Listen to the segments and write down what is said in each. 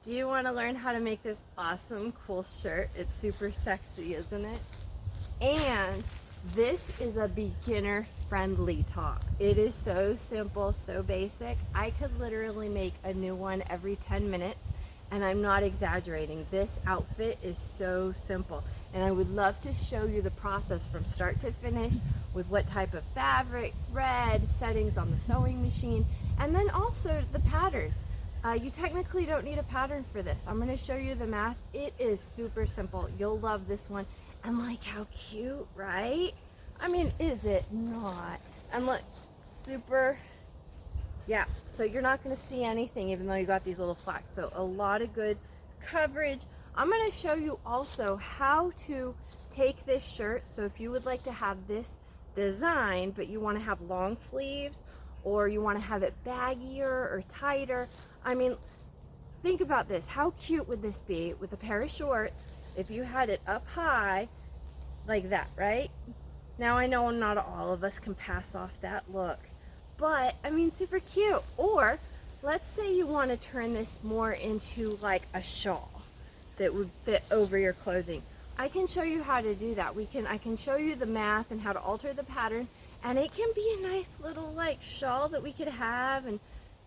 Do you want to learn how to make this awesome, cool shirt? It's super sexy, isn't it? And this is a beginner-friendly top. It is so simple, so basic. I could literally make a new one every 10 minutes, and I'm not exaggerating. This outfit is so simple, and I would love to show you the process from start to finish with what type of fabric, thread, settings on the sewing machine, and then also the pattern. You technically don't need a pattern for this. I'm going to show you the math. It is super simple. You'll love this one. And like how cute, right? I mean, is it not? And look, super, yeah. So you're not going to see anything even though you got these little flags. So a lot of good coverage. I'm going to show you also how to take this shirt. So if you would like to have this design, but you want to have long sleeves, or you want to have it baggier or tighter. I mean, think about this. How cute would this be with a pair of shorts if you had it up high like that, right? Now I know not all of us can pass off that look, but I mean, super cute. Or let's say you want to turn this more into like a shawl that would fit over your clothing. I can show you how to do that. I can show you the math and how to alter the pattern, and it can be a nice little like shawl that we could have, and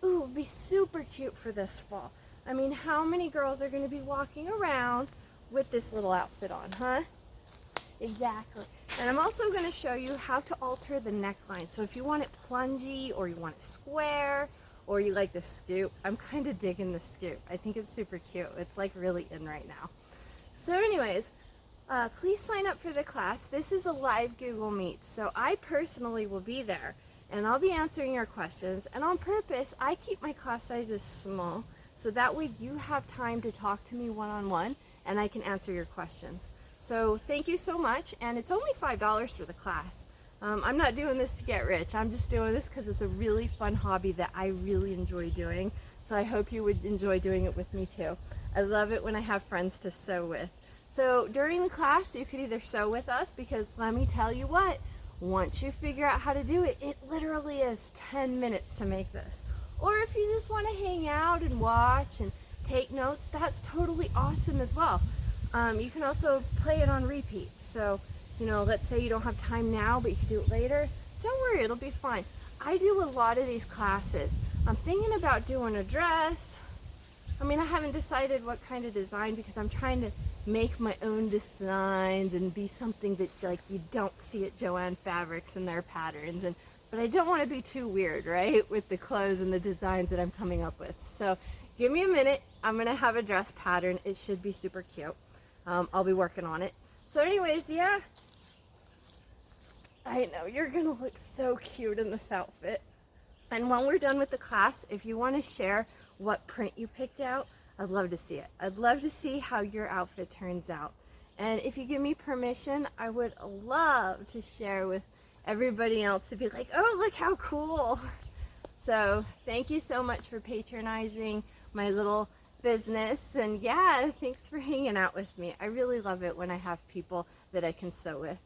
ooh, it would be super cute for this fall. I mean, how many girls are going to be walking around with this little outfit on, huh? Exactly. And I'm also going to show you how to alter the neckline. So if you want it plungy, or you want it square, or you like the scoop. I'm kind of digging the scoop. I think it's super cute. It's like really in right now. So anyways, please sign up for the class. This is a live Google Meet, so I personally will be there, and I'll be answering your questions. And on purpose, I keep my class sizes small, so that way you have time to talk to me one-on-one, and I can answer your questions. So thank you so much, and it's only $5 for the class. I'm not doing this to get rich. I'm just doing this because it's a really fun hobby that I really enjoy doing. So I hope you would enjoy doing it with me too. I love it when I have friends to sew with. So during the class, you could either sew with us, because let me tell you what, once you figure out how to do it, it literally is 10 minutes to make this. Or if you just want to hang out and watch and take notes, that's totally awesome as well. You can also play it on repeat. So, you know, let's say you don't have time now, but you can do it later. Don't worry, it'll be fine. I do a lot of these classes. I'm thinking about doing a dress. I mean, I haven't decided what kind of design, because I'm trying to make my own designs and be something that like you don't see at Joann Fabrics and their patterns. But I don't want to be too weird, right, with the clothes and the designs that I'm coming up with. So give me a minute. I'm going to have a dress pattern. It should be super cute. I'll be working on it. So anyways, yeah. I know, you're going to look so cute in this outfit. And when we're done with the class, if you want to share what print you picked out, I'd love to see it. I'd love to see how your outfit turns out. And if you give me permission, I would love to share with everybody else to be like, oh, look how cool. So thank you so much for patronizing my little business. And yeah, thanks for hanging out with me. I really love it when I have people that I can sew with.